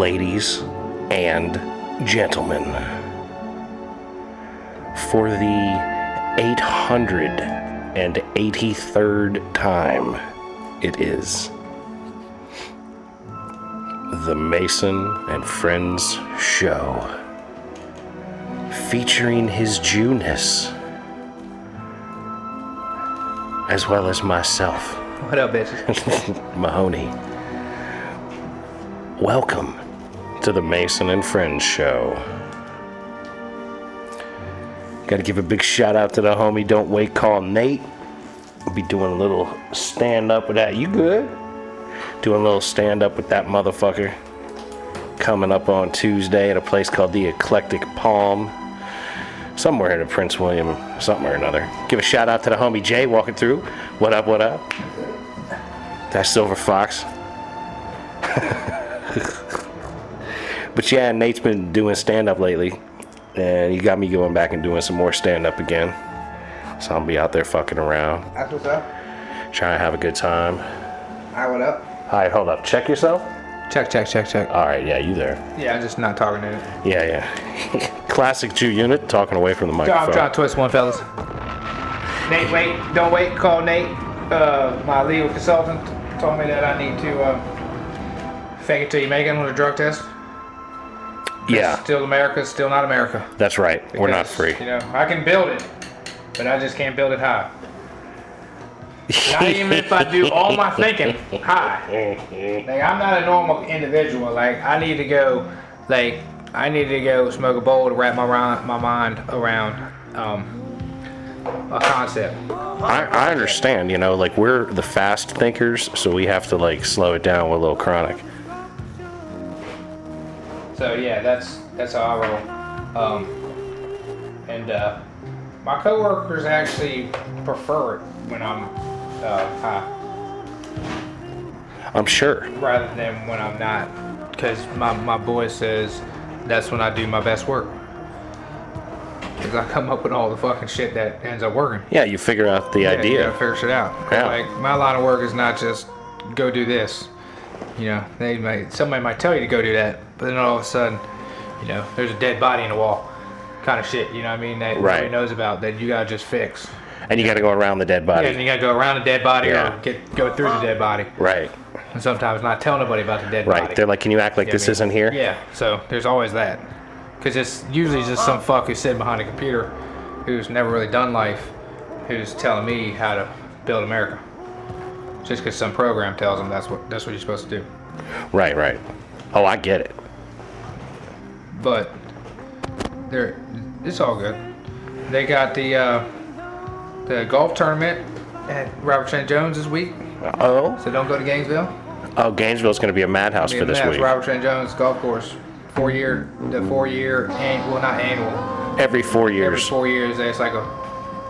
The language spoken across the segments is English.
ladies and gentlemen, for the 883rd time, it is the Mason and Friends Show, featuring his Jewness, as well as myself. What up, bitch? Mahoney. Welcome to the Mason and Friends Show. Got to give a big shout out to the homie Don't Wait Call Nate. We'll be doing a little stand up with that. You good? Doing a little stand up with that motherfucker. Coming up on Tuesday at a place called the Eclectic Palm. Somewhere in the Prince William, something or another. Give a shout out to the homie Jay walking through. What up, what up? That's Silver Fox. But yeah, Nate's been doing stand-up lately. And he got me going back and doing some more stand-up again. So I'll be out there fucking around. That's what's up. Trying to have a good time. Hi, what up? Alright, hold up. Check yourself? Check. Alright, yeah, you there. Yeah, I'm just not talking to it. Yeah. Classic Jew unit, talking away from the microphone. I'm trying to twist one, fellas. Nate, don't wait, call Nate. My legal consultant told me that I need to fake it till you make it on a drug test. Yeah. Still America, still not America. That's right. We're not free. You know, I can build it, but I just can't build it high. Not even if I do all my thinking high. Like, I'm not a normal individual. Like, I need to go smoke a bowl to wrap my mind around a concept. I understand, you know, like we're the fast thinkers, so we have to like slow it down with a little chronic. So yeah, that's how I roll. And my coworkers actually prefer it when I'm high. I'm sure. Rather than when I'm not, because my boy says that's when I do my best work. Because I come up with all the fucking shit that ends up working. Yeah, you figure out the idea. You gotta figure shit out. Yeah. Like, my line of work is not just go do this. You know, somebody might tell you to go do that, but then all of a sudden, you know, there's a dead body in the wall, kind of shit. You know what I mean? That nobody knows about, that you gotta just fix. And you gotta go around the dead body. Yeah, and you gotta go around the dead body or go through the dead body. Right. And sometimes not tell nobody about the dead body. Right. They're like, can you act like this isn't here? Yeah. So there's always that, because it's usually just some fuck who's sitting behind a computer, who's never really done life, who's telling me how to build America. Just because some program tells them that's what you're supposed to do. Right. Oh, I get it. But it's all good. They got the golf tournament at Robert St. Jones this week. Oh. So don't go to Gainesville. Oh, Gainesville's going to be a madhouse for this week. Robert St. Jones golf course. 4 year, not annual. Every 4 years. Every 4 years, it's like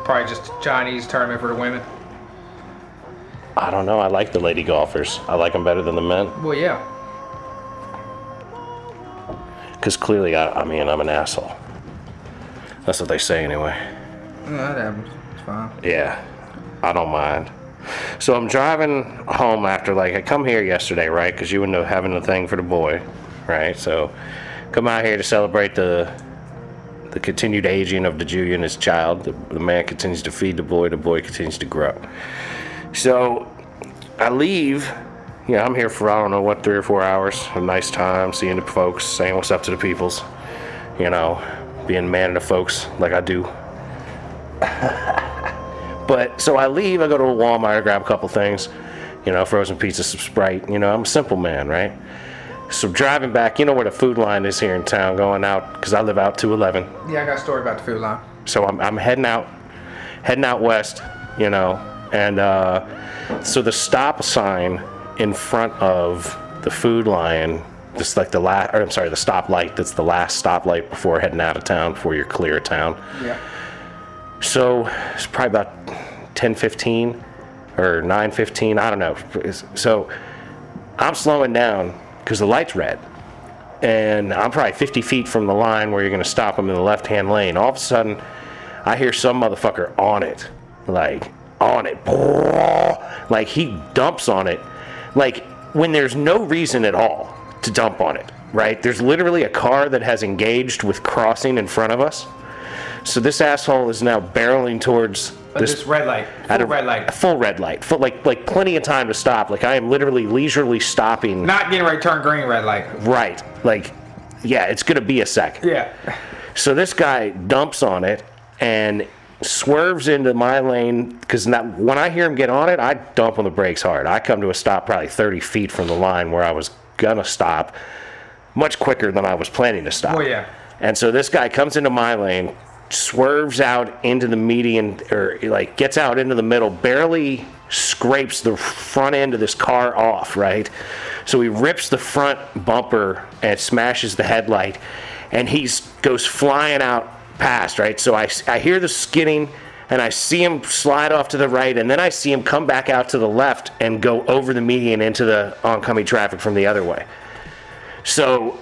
probably just a Chinese tournament for the women. I don't know. I like the lady golfers. I like them better than the men. Well, yeah. Because clearly, I'm an asshole. That's what they say anyway. Yeah, that happens. It's fine. Yeah, I don't mind. So I'm driving home after, I come here yesterday, right? Because you ended up having a thing for the boy, right? So come out here to celebrate the continued aging of the Jew and his child. The man continues to feed the boy continues to grow. So I leave, I'm here for, 3 or 4 hours. A nice time, seeing the folks, saying what's up to the peoples, being man of the folks like I do. But, so I leave, I go to a Walmart, I grab a couple things, frozen pizza, some Sprite. I'm a simple man, right? So driving back, where the food line is here in town, going out, because I live out 211. Yeah, I got a story about the food line. So I'm heading out west, and so the stop sign in front of the food line, just like the stoplight, that's the last stoplight before heading out of town, before you're clear of town. Yeah. So it's probably about 10:15 or 9:15, I don't know. So I'm slowing down because the light's red. And I'm probably 50 feet from the line where you're going to stop them in the left-hand lane. All of a sudden, I hear some motherfucker on it. Like he dumps on it. Like, when there's no reason at all to dump on it. right? There's literally a car that has engaged with crossing in front of us. So this asshole is now barreling towards this red light. Full red light. A full red light. Full, like plenty of time to stop. Like I am literally leisurely stopping. Not getting ready to turn green red light. Right. Like, yeah, it's going to be a second. Yeah. So this guy dumps on it and swerves into my lane, because when I hear him get on it, I dump on the brakes hard. I come to a stop probably 30 feet from the line where I was going to stop, much quicker than I was planning to stop. Oh, yeah. And so this guy comes into my lane, swerves out into the median, or like gets out into the middle, barely scrapes the front end of this car off, right? So he rips the front bumper and smashes the headlight, and he goes flying out past, right? So I hear the skidding, and I see him slide off to the right, and then I see him come back out to the left and go over the median into the oncoming traffic from the other way. So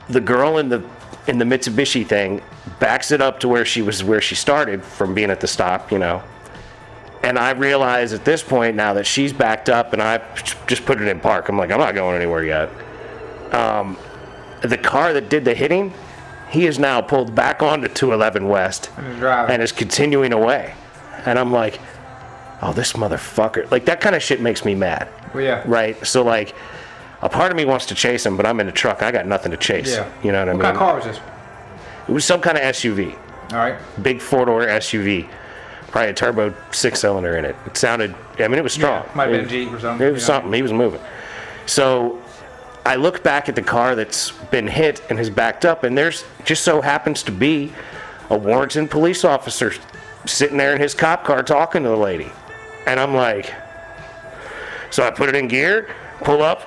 the girl in the Mitsubishi thing backs it up to where she started from being at the stop, you know. And I realize at this point now that she's backed up, and I just put it in park. I'm like, I'm not going anywhere yet. The car that did the hitting, he is now pulled back onto 211 West and is continuing away. And I'm like, oh, this motherfucker. Like, that kind of shit makes me mad. Well, yeah. Right? So, like, a part of me wants to chase him, but I'm in a truck. I got nothing to chase. Yeah. You know what I mean? What kind of car was this? It was some kind of SUV. All right. Big four-door SUV. Probably a turbo 6-cylinder in it. It sounded, I mean, it was strong. Yeah, might have been a Jeep or something. It was something. He was moving. So I look back at the car that's been hit and has backed up, and there's just so happens to be a Warrenton police officer sitting there in his cop car talking to the lady. And I'm like, so I put it in gear, pull up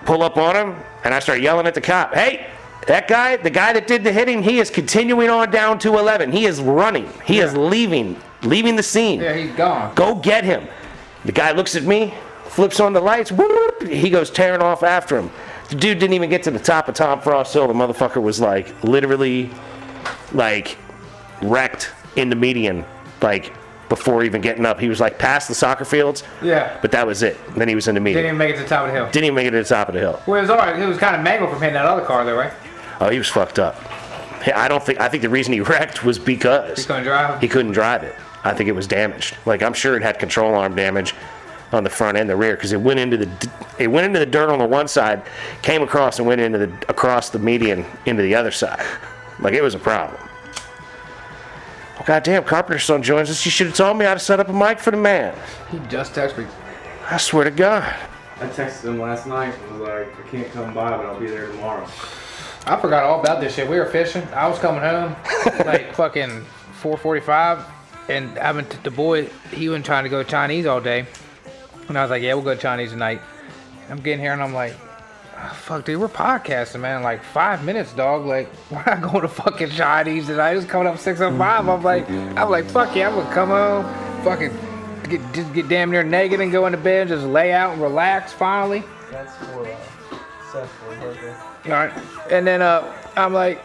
on him, and I start yelling at the cop, hey, that guy, the guy that did the hitting, he is continuing on down to 11. He is running. He is leaving the scene. Yeah, he's gone. Go get him. The guy looks at me, flips on the lights, whoop, he goes tearing off after him. The dude didn't even get to the top of Tom Frost Hill. The motherfucker was like literally like wrecked in the median, like before even getting up. He was like past the soccer fields. Yeah. But that was it. Then he was in the median. Didn't even make it to the top of the hill. Didn't even make it to the top of the hill. Well, it was all right. It was kind of mangled from hitting that other car, though, right? Oh, he was fucked up. I think the reason he wrecked was because He couldn't drive? He couldn't drive it. I think it was damaged. Like, I'm sure it had control arm damage on the front and the rear, because it went into the dirt on the one side, came across and went across the median into the other side. Like, it was a problem. Oh, goddamn, Carpenter's son joins us. You should have told me how to set up a mic for the man. He just texted me. I swear to God. I texted him last night and was like, I can't come by, but I'll be there tomorrow. I forgot all about this shit. We were fishing. I was coming home like fucking 4:45, and the boy, he was trying to go Chinese all day. And I was like, yeah, we'll go Chinese tonight. I'm getting here and I'm like, oh, fuck, dude, we're podcasting, man. Like 5 minutes, dog. Like, we're not going to fucking Chinese tonight. It's coming up 6:05. I'm like, fuck yeah, I'm gonna come home, fucking get damn near naked and go into bed, just lay out and relax finally. That's for Seth for birthday. All right, and then I'm like,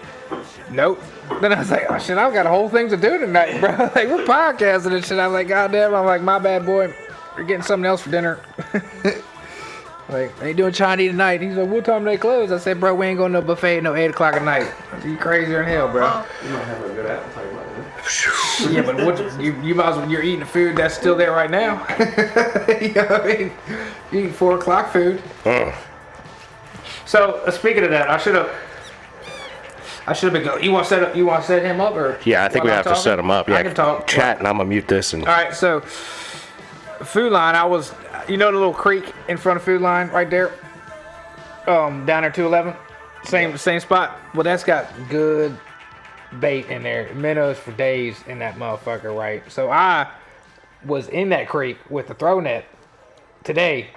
nope. Then I was like, oh shit, I've got a whole thing to do tonight, bro. Like, we're podcasting and shit. I'm like, goddamn. I'm like, my bad, boy. We're getting something else for dinner. Like, ain't doing Chinese tonight. He's like, what time do they close? I said, bro, we ain't going to no buffet at no 8 o'clock at night. You crazier than hell, bro. You might have a good appetite like that. Yeah, but what you might as well, you're eating food that's still there right now. You know what I mean? You eat 4 o'clock food. So speaking of that, I should have been going. You want to set him up, or? Yeah, I think we have to set him up. Yeah, I can talk. Chat, and I'm gonna mute this. And all right, so Food Line, you know the little creek in front of Food Line right there, down there 211, same spot. Well, that's got good bait in there, minnows for days in that motherfucker, right? So I was in that creek with the throw net today,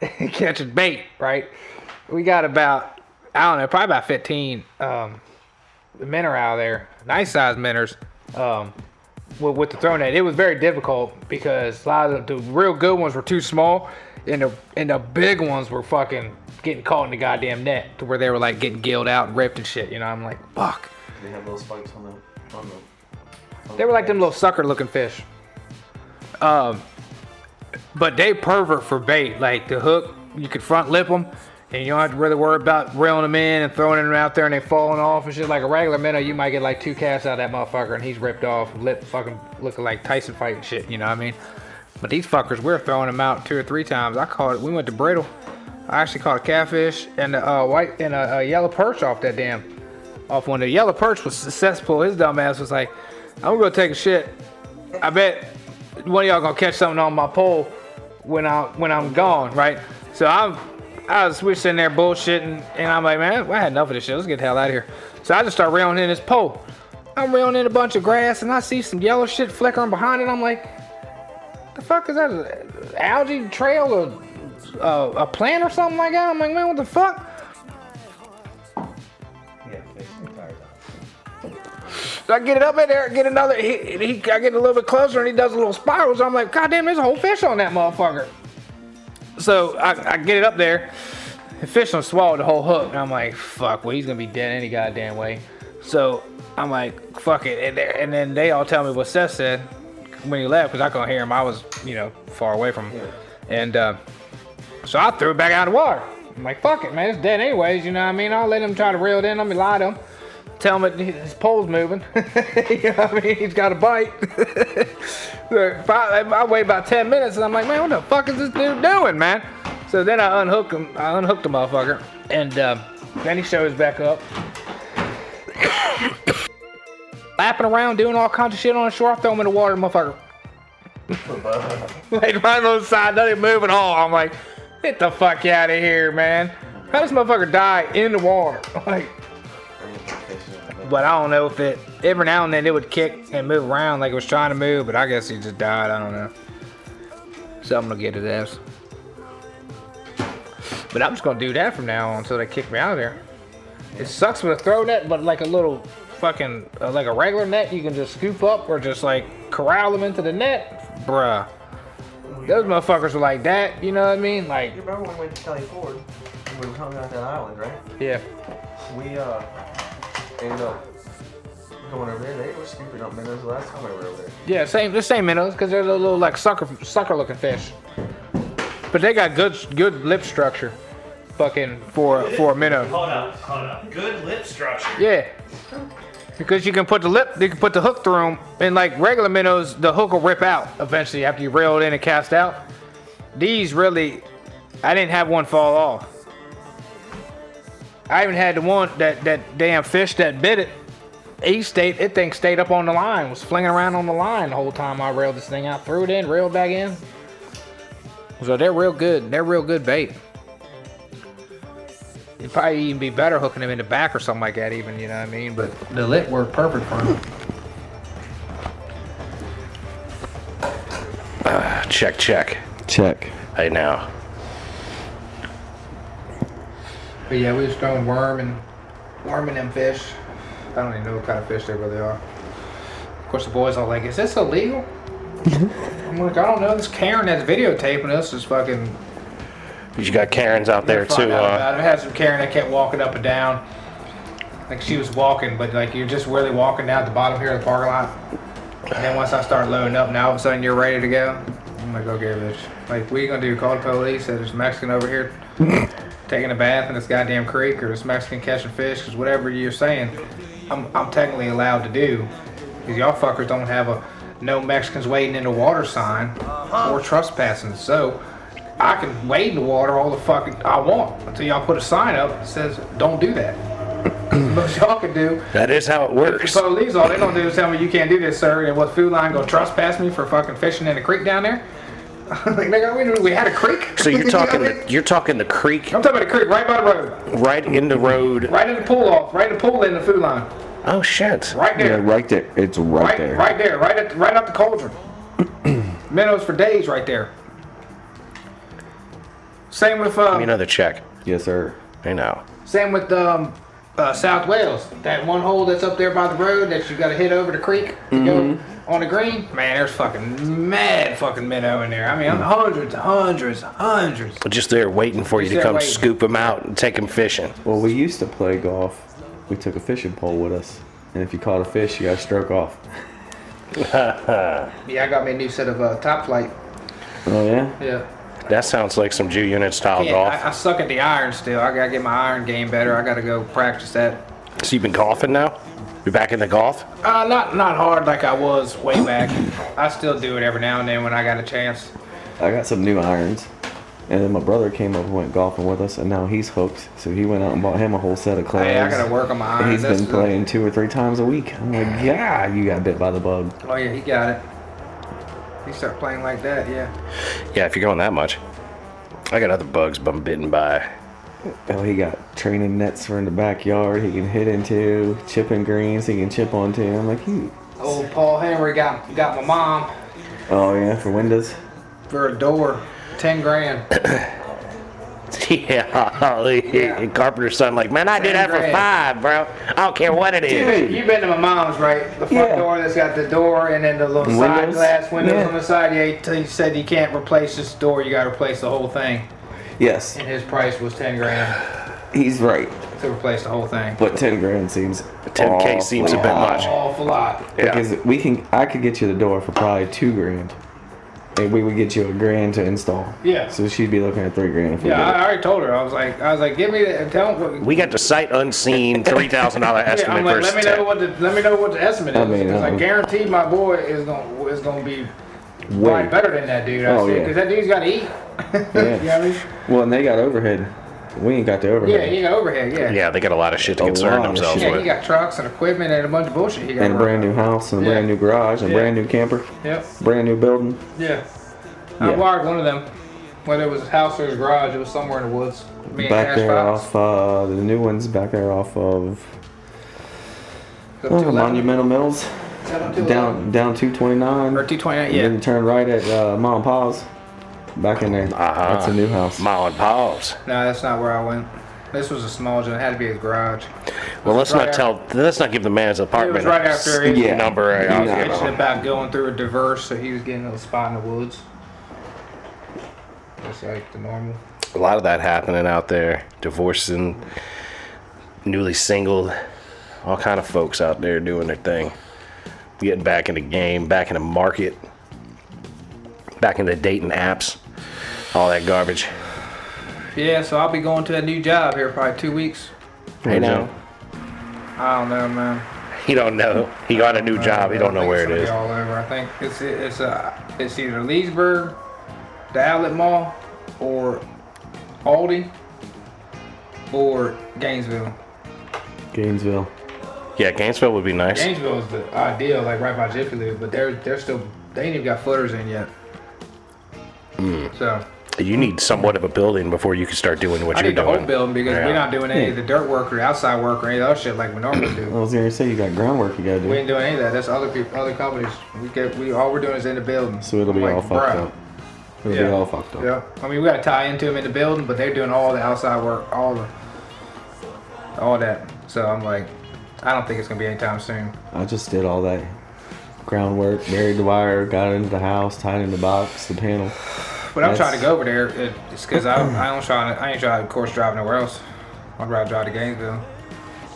catching bait, right? We got about, I don't know, probably about 15 minnow out there, nice sized minnows. With the throw net, it was very difficult because a lot of the real good ones were too small, and the big ones were fucking getting caught in the goddamn net to where they were like getting gilled out and ripped and shit. You know, I'm like, fuck. They have little spikes on the They were like them little sucker looking fish. But they pervert for bait. Like the hook, you could front lip them, And you don't have to really worry about reeling them in and throwing them out there and they falling off and shit. Like a regular minnow, you might get like 2 casts out of that motherfucker and he's ripped off, lip fucking looking like Tyson fighting shit, you know what I mean? But these fuckers, we're throwing them out 2 or 3 times. We went to Brittle. I actually caught a catfish and a yellow perch off that off one. The yellow perch was successful. His dumb ass was like, I'm gonna take a shit. I bet one of y'all gonna catch something on my pole when I'm gone, right? So we're sitting there bullshitting, and I'm like, man, I had enough of this shit. Let's get the hell out of here. So I just start reeling in this pole. I'm reeling in a bunch of grass, and I see some yellow shit flickering behind it. I'm like, the fuck is that? An algae trail or a plant or something like that? I'm like, man, what the fuck? So I get it up in there, get another. I get a little bit closer, and he does a little spiral. So I'm like, God damn, there's a whole fish on that motherfucker. So I get it up there. The fish done swallowed the whole hook. And I'm like, fuck, well, he's gonna be dead any goddamn way. So I'm like, fuck it. And then they all tell me what Seth said when he left, because I couldn't hear him. I was, far away from him. And so I threw it back out of the water. I'm like, fuck it, man, it's dead anyways, you know what I mean? I'll let him try to reel it in. Let me lie to him. Tell him that his pole's moving. You know what I mean? He's got a bite. I wait about 10 minutes and I'm like, man, what the fuck is this dude doing, man? So then I unhooked him. I unhooked the motherfucker. And then he shows back up. Lapping around, doing all kinds of shit on the shore. I throw him in the water, motherfucker. Like right on the side, doesn't even move at all. I'm like, get the fuck out of here, man. How does this motherfucker die in the water? Like, but I don't know if every now and then it would kick and move around like it was trying to move, but I guess he just died. I don't know. Something to get his ass. But I'm just gonna do that from now on until they kick me out of there. It sucks with a throw net, but like a little fucking, like a regular net, you can just scoop up or just like corral them into the net. Bruh. Those motherfuckers were like that, you know what I mean? Like, You remember when we went to Kelly Ford? We were hung out that island, right? yeah. We ended up going over there. They were scooping up minnows the last time we were over there. Yeah, the same minnows, because they're a little like sucker looking fish. But they got good lip structure. Fucking for a minnow. Hold up. Good lip structure. Yeah. Because you can put the hook through them, and like regular minnows, the hook will rip out eventually after you reel it in and cast out. These really, I didn't have one fall off. I even had the one that damn fish that bit it. It thing stayed up on the line, was flinging around on the line the whole time I reeled this thing out, threw it in, reeled back in. So they're real good. They're real good bait. It'd probably even be better hooking them in the back or something like that, even, you know what I mean? But the lip worked perfect for them. Check. Hey now. But yeah, we was throwing worming them fish. I don't even know what kind of fish they really are. Of course, the boys are like, is this illegal? I'm like, I don't know. This Karen that's videotaping us is fucking... You got Karens out there too, I had some Karen that kept walking up and down. Like she was walking, but like you're just really walking down at the bottom here of the parking lot. And then once I start loading up, now all of a sudden you're ready to go. I'm like, okay, bitch. Like, what are you gonna do? Call the police? Say there's a Mexican over here taking a bath in this goddamn creek, or this Mexican catching fish? Because whatever you're saying, I'm technically allowed to do. Because y'all fuckers don't have a no Mexicans wading in the water sign or trespassing. So I can wade in the water all the fucking I want until y'all put a sign up that says don't do that. Most y'all can do. That is how it works. The police, all they don't do is tell me you can't do this, sir. And what food line gonna trespass me for fucking fishing in the creek down there? Like, nigga, we had a creek. So you're talking the creek. I'm talking about the creek right by the road. Right in the road. Right in the pool off. Right in the pool in the food line. Oh shit. Right there. Yeah, right there. It's right there. Right there. Right up the cauldron. Minnows for days right there. Same with Another check. Yes, sir. I know. Same with South Wales. That one hole that's up there by the road that you got to hit over the creek to go on the green. Man, there's fucking mad fucking minnow in there. I mean, hundreds. Just there waiting for you to come scoop them out and take them fishing. Well, we used to play golf. We took a fishing pole with us, and if you caught a fish, you got to stroke off. Yeah, I got me a new set of top flight. Oh yeah. Yeah. That sounds like some Jew unit style Yeah, golf. I suck at the iron still. I gotta get my iron game better. I gotta go practice that. So you've been golfing now? You're back into golf? Not hard like I was way back. I still do it every now and then when I got a chance. I got some new irons. And then my brother came up and went golfing with us, and now he's hooked. So he went out and bought him a whole set of clubs. Hey, I gotta work on my And irons. he's been playing 2 or 3 times a week. I'm like, yeah, you got bit by the bug. Oh yeah, he got it. He start playing like that, yeah. Yeah, if you're going that much. I got other bugs I'm bitten by. Oh, he got training nets for in the backyard. He can hit into, chipping greens. He can chip onto. I'm like, Old Paul Henry got my mom oh yeah, for windows. for a door, 10 grand. Yeah, Carpenter's son, like, man, I did that for 10 5, bro. I don't care what it is. You've been to my mom's, right? The front Yeah. door that's got the door and then the little side Windows? glass windows Yeah. on the side. Yeah, he said you can't replace this door. You got to replace the whole thing. Yes, And his price was 10 grand he's right. to replace the whole thing. But 10 grand seems 10K seems a bit much. Awful lot. Yeah. Because I could get you the door for probably 2 grand, and we would get you $1 grand to install. Yeah. So she'd be looking at $3 grand if we Yeah, did I it. already told her. I was like, give me the tell me. We got the sight unseen $3,000 Yeah, estimate I'm like, versus let me know what the estimate is. I mean, Because I guarantee my boy is gonna be way better than that dude. Oh, yeah. Because that dude's got to eat. Yeah. You know what I mean? Well, and they got overhead. We ain't got the Yeah, overhead. he got overhead. Yeah. Yeah, they got a lot of shit to A concern lot of themselves shit. Yeah, with. he got trucks and equipment and a bunch of bullshit. He got And a brand new house and a Yeah. brand new garage and a Yeah. brand new camper, Yep. brand new building. Yeah. I Yeah. wired one of them. Whether it was his house or his garage, it was somewhere in the woods. Me and Back Cash there Fox. off the new one's back there off of Up to 11. Monumental Mills, Is that up to 11? down 229. Or 229, And yeah. then turn right at Mom and Pa's. Back in there. That's a new house. Mile and Paws. No, that's not where I went. This was a small joint. It had to be his garage. Well, let's Right let's not give the man's It apartment was right after his Yeah. number. Yeah. mentioned about going through a diverse, so he was getting a spot in the woods. Just like the normal. A lot of that happening out there. Divorcing, newly single, all kind of folks out there doing their thing. Getting back in the game, back in the market, back in the dating apps, all that garbage. Yeah, so I'll be going to a new job here probably 2 weeks. Hey now, I don't know, man. he don't know. He got a new job. He don't know where it It's is. gonna be all over. I think it's either Leesburg, the Outlet Mall, or Aldi, or Gainesville. Gainesville. Yeah, Gainesville would be nice. Gainesville is the ideal, like right by Jiffy Lube, but they're still they ain't even got footers in yet. So You need somewhat of a building before you can start doing what I you're need the doing. whole building because Yeah. we're not doing any of the dirt work or the outside work or any of the other shit like we normally I do. was gonna say you got groundwork you gotta We do. ain't doing any of that. That's other people, other companies. We all we're doing is in the building. So it'll be I'm all like, fucked bruh. up. It'll Yeah. be all fucked up. Yeah, I mean we got to tie into them in the building, but they're doing all the outside work, all that. So I'm like, I don't think it's gonna be anytime soon. I just did all that groundwork, buried the wire, got it into the house, tied in the box, the panel. But I'm That's- trying to go over there. It's because I ain't trying to, of course, drive nowhere else. I'd rather drive to Gainesville.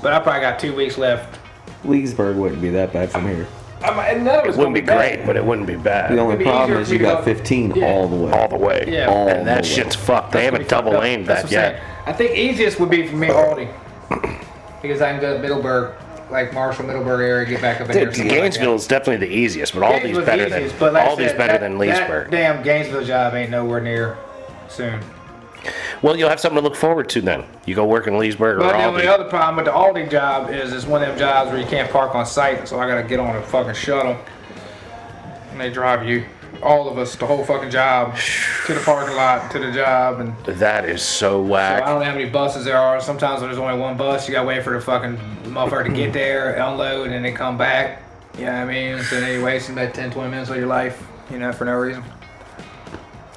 But I probably got 2 weeks left. Leesburg wouldn't be that bad from here. And none of It it's wouldn't be gonna great, but it wouldn't be bad. The only It'd be problem easier is for you me to got go- 15 Yeah. all the way. All the way. Yeah. All And that the way. shit's fucked. They haven't That's gonna be double fucked up. aimed That's that what I'm yet. saying. I think easiest would be for me Aldi. Because I can go to Middleburg, like Marshall, Middleburg area, get back up in there. Dude, Gainesville is definitely the easiest, but all these better than but like I all these said, better that- than That Leesburg. damn Gainesville job ain't nowhere near soon. Well, you'll have something to look forward to then. You go work in Leesburg or But then the Aldi. other problem with the Aldi job is it's one of them jobs where you can't park on site, so I gotta get on a fucking shuttle. And they drive you, all of us, the whole fucking job, to the parking lot, to the job, and That is so so whack. I don't know how many buses there are. Sometimes when there's only one bus, you gotta wait for the fucking motherfucker to get there, unload, and then come back. You know what I mean? So then you're wasting about 10, 20 minutes of your life, for no reason.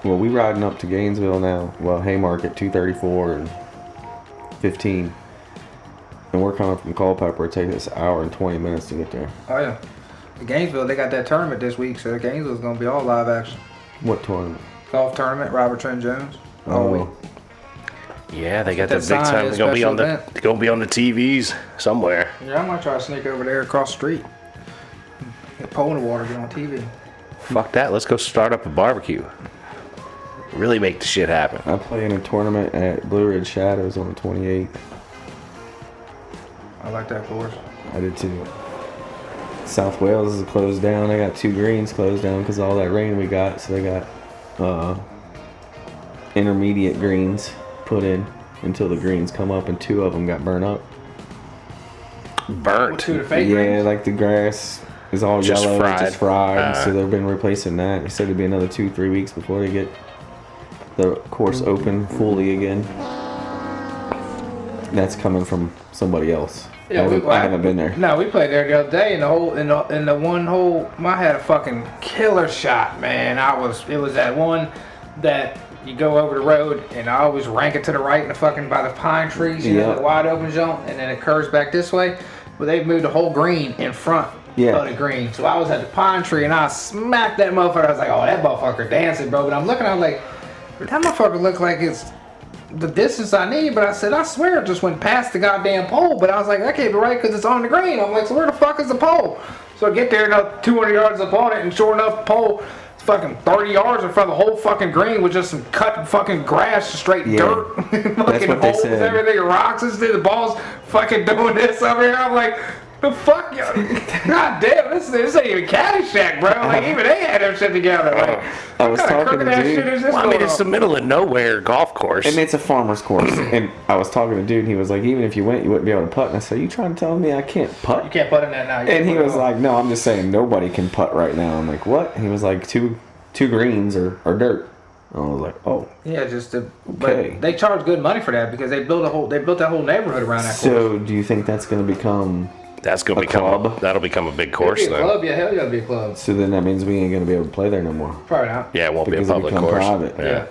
Well, we riding up to Gainesville now. Well, Haymarket 234 and 15. And we're coming from Culpeper. It takes us an hour and 20 minutes to get there. Oh yeah. The Gainesville, they got that tournament this week, so Gainesville's gonna be all live action. What tournament? Golf tournament, Robert Trent Jones. All week. Yeah, they got That that big sign time. is They're gonna be special on the event. they're gonna be on the TVs somewhere. Yeah, I might try to sneak over there across the street. Get a pole in the water, get on TV. Fuck that. Let's go start up a barbecue. Really make the shit happen. I play in a tournament at Blue Ridge Shadows on the 28th. I like that course. I did too. South Wales is closed down. They got 2 greens closed down because of all that rain we got. So they got intermediate greens put in until the greens come up, and 2 of them got burnt up. Burnt. To the fake Yeah, greens? like the grass is all Just yellow, fried. just fried. So they've been replacing that. They said it'd be another 2-3 weeks before they get the course open fully again. That's coming from somebody else. Yeah, I haven't been there. No, we played there the other day, and in the one hole, I had a fucking killer shot, man. It was that one that you go over the road, and I always rank it to the right in the fucking by the pine trees, you know, the wide open zone, and then it curves back this way. But they moved the whole green in front of the green, so I was at the pine tree, and I smacked that motherfucker. I was like, oh, that motherfucker dancing, bro. But I'm looking, I was like, that motherfucker look like it's the distance I need, but I said, I swear it just went past the goddamn pole. But I was like, that can't be right because it's on the green. I'm like, so where the fuck is the pole? So I get there, about 200 yards up on it, and sure enough, the pole is fucking 30 yards in front of the whole fucking green with just some cut fucking grass, straight dirt, fucking what they holes, said. everything, rocks and shit. The ball's fucking doing this over here. I'm like, the fuck, yo, god damn, this ain't even Caddyshack, bro. Like, even they had their shit together. Like, I was what kind of talking to crooked ass dude. shit is this Well, I mean, going it's the on? middle of nowhere golf course. And it's a farmer's course. And I was talking to dude, and he was like, even if you went, you wouldn't be able to putt. And I said, you trying to tell me I can't putt? You can't put in that now. And he was like, no, I'm just saying nobody can putt right now. I'm like, what? And he was like, two greens are dirt. And I was like, oh. Yeah, just to, Okay. but they charge good money for that because they built that whole neighborhood around that course. So do you think that's going to become... That's gonna club? that'll become a big It'll course be a then. club, yeah, hell yeah, it'll be a club. So then that means we ain't going to be able to play there no more. Probably not. Yeah, it won't Because be a it public become course. private. Yeah.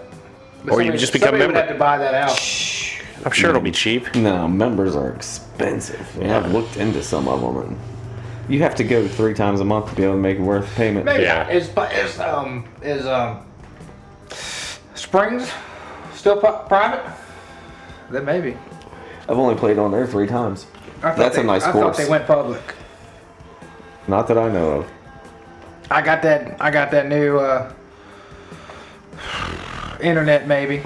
But Or you can just become somebody would member. have to buy that out. I'm sure it'll be cheap. No, members are expensive. And Yeah. I've looked into some of them. And you have to go 3 times a month to be able to make it worth the payment. Maybe Yeah. not. Is Springs still private? That maybe. I've only played on there 3 times. I thought That's a nice I course. thought they went public. Not that I know of. I got that new internet maybe.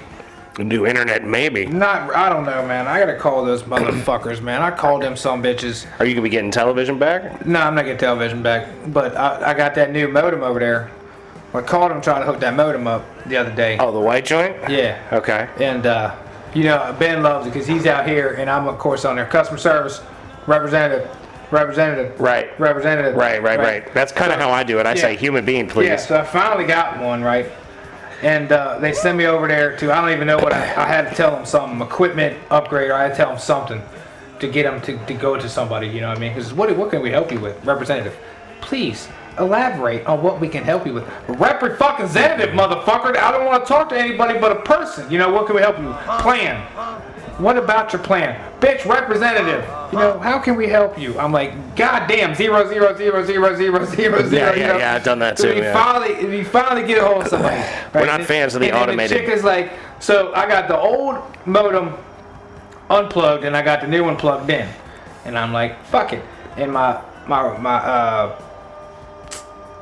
A new internet, maybe. I don't know, man. I gotta call those motherfuckers, man. I called them some bitches. Are you gonna be getting television back? No, I'm not getting television back. But I got that new modem over there. I called them trying to hook that modem up the other day. Oh, the white joint? Yeah. Okay. And, you know, Ben loves it because he's out here and I'm, of course, on their customer service representative. Right. Representative. Right. That's kind of how I do it. I say human being, please. Yeah, so I finally got one, right? And they sent me over there to, I don't even know what I had to tell them something, equipment upgrade, or I had to tell them something to get them to go to somebody, you know what I mean? Because what can we help you with? Representative, please elaborate on what we can help you with. Representative, motherfucker. I don't want to talk to anybody but a person. You know, what can we help you with? Plan. What about your plan? Bitch, representative. You know, how can we help you? I'm like, goddamn, 0, 0, 0, 0, 0, 0, 0. Yeah, I've done that too. If you finally get a hold of somebody. Right? We're not fans of the and then automated. The chick is like, so I got the old modem unplugged and I got the new one plugged in. And I'm like, fuck it. And my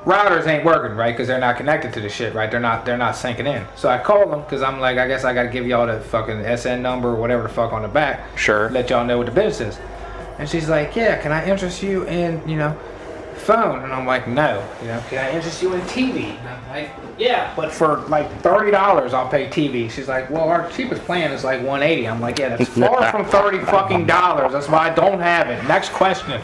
routers ain't working, right? Because they're not connected to the shit, right? They're not syncing in. So I called them because I'm like, I guess I got to give y'all the fucking SN number or whatever the fuck on the back. Sure. Let y'all know what the business is. And she's like, yeah, can I interest you in, you know, phone? And I'm like, no. You know, can I interest you in TV? And I'm like, yeah, but for like $30 I'll pay TV. She's like, well, our cheapest plan is like $180. I'm like, yeah, that's far from $30 fucking dollars. That's why I don't have it. Next question.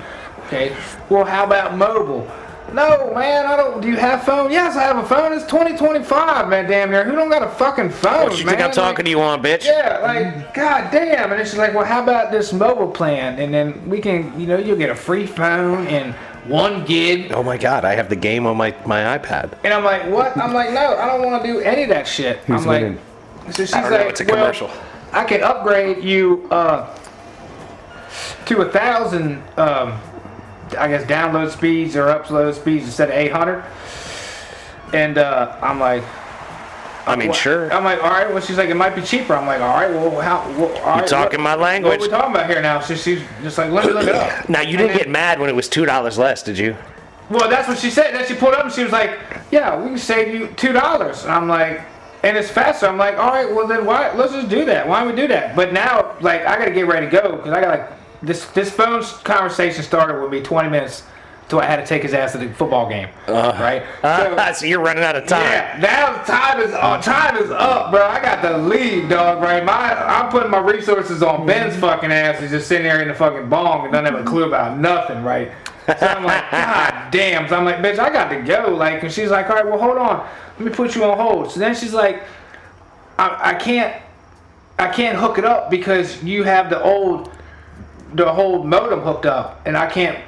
Okay. Well, how about mobile? No, man, I don't. Do you have phone? Yes, I have a phone. It's 2025, man, damn near. Who don't got a fucking phone, What you man? think I'm talking to you on, bitch? Yeah, like, god damn. And then she's like, well, how about this mobile plan? And then we can, you know, you'll get a free phone and 1 gig. Oh my God, I have the game on my iPad. And I'm like, what? I'm like, no, I don't want to do any of that shit. Who's I'm like, winning? so she's I don't know, like, it's a well, commercial. I can upgrade you to 1,000, I guess, download speeds or upload speeds instead of 800. And I'm like, I mean, sure. I'm like, all right. Well, she's like, it might be cheaper. I'm like, all right. Well, how? Well, all right, talking my language. What are we talking about here now? So she's just like, let me look it up. Now, you didn't get mad when it was $2 less, did you? Well, that's what she said. Then she pulled up and she was like, yeah, we can save you $2. And I'm like, and it's faster. I'm like, all right, well then why? Let's just do that. Why don't we do that? But now, like, I gotta get ready to go because I got like this phone conversation started with me 20 minutes till I had to take his ass to the football game, right? So you're running out of time. Yeah, now time is up, bro. I got to leave, dog. Right? I'm putting my resources on Ben's fucking ass. He's just sitting there in the fucking bong and doesn't have a clue about nothing, right? So I'm like, God damn. So I'm like, bitch, I got to go. Like, and she's like, all right, well, hold on. Let me put you on hold. So then she's like, I can't hook it up because you have the whole modem hooked up, and I can't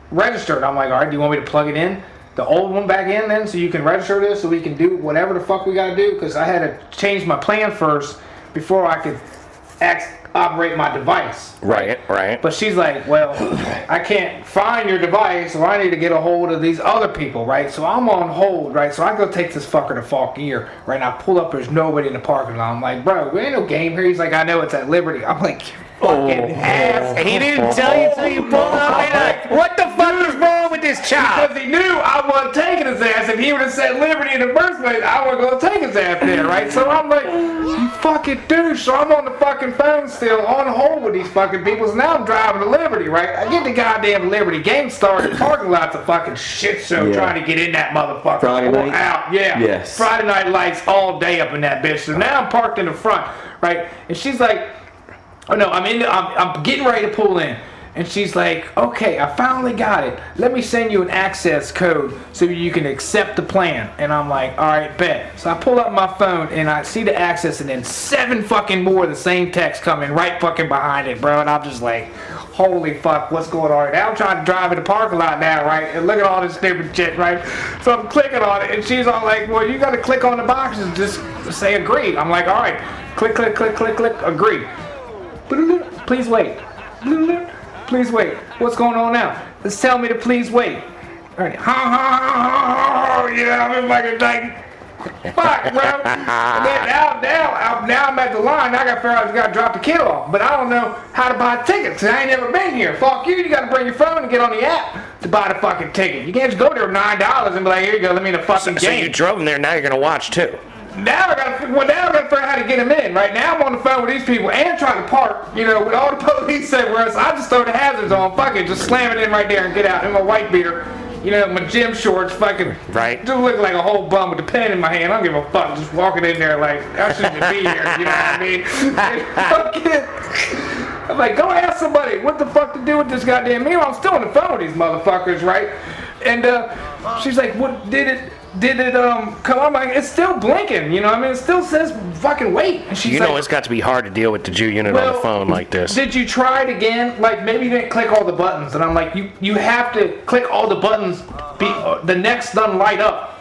register it. I'm like, all right, do you want me to plug it in, the old one back in then, so you can register this, so we can do whatever the fuck we gotta do? Because I had to change my plan first before I could operate my device. Right. But she's like, well, I can't find your device, so I need to get a hold of these other people, right? So I'm on hold, right? So I go take this fucker to Falk Gear, right? And I pull up, there's nobody in the parking lot. I'm like, bro, there ain't no game here. He's like, I know, it's at Liberty. I'm like, fucking ass. He didn't tell you till you pulled up. Like, what the fuck is wrong with this child? Because he knew I wasn't taking his ass. If he would have said Liberty in the first place, I wasn't going to take his ass there, right? So I'm like, you fucking douche. So I'm on the fucking phone still, on hold with these fucking people. So now I'm driving to Liberty, right? I get the goddamn Liberty. Game started. Parking lot's a fucking shit show trying to get in that motherfucker. Friday night? Out. Yeah. Yes. Friday night lights all day up in that bitch. So now I'm parked in the front, right? And she's like, oh no, I'm getting ready to pull in. And she's like, okay, I finally got it. Let me send you an access code so you can accept the plan. And I'm like, all right, bet. So I pull up my phone and I see the access, and then 7 fucking more of the same text coming right fucking behind it, bro. And I'm just like, holy fuck, what's going on? Now I'm trying to drive in the parking lot now, right? And look at all this stupid shit, right? So I'm clicking on it, and she's all like, well, you got to click on the boxes and just say agree. I'm like, all right, click, agree. Please wait. Please wait. What's going on now? Just tell me to please wait. All right. I'm in fucking like, fuck, bro. And then now I'm at the line. I got to figure out I got to drop the kid off. But I don't know how to buy tickets. I ain't never been here. Fuck you. You got to bring your phone and get on the app to buy the fucking ticket. You can't just go there with $9 and be like, here you go, let me in the fucking game. So you drove him there, now you're going to watch too. Now I gotta figure out how to get him in. Right now I'm on the phone with these people and trying to park, with all the police everywhere. So I just throw the hazards on, fuck it, just slam it in right there and get out in my white beater, my gym shorts, fucking, right. Just look like a whole bum with a pen in my hand. I don't give a fuck, just walking in there like I shouldn't even be here. You know what I mean? I'm like, go ask somebody what the fuck to do with this goddamn meal. I'm still on the phone with these motherfuckers, right? And she's like, what did it come on? Like, it's still blinking, it still says fucking wait. And she's it's got to be hard to deal with the Jew unit on the phone like this. Did you try it again? Like, maybe you didn't click all the buttons. And I'm like, you have to click all the buttons, the next doesn't light up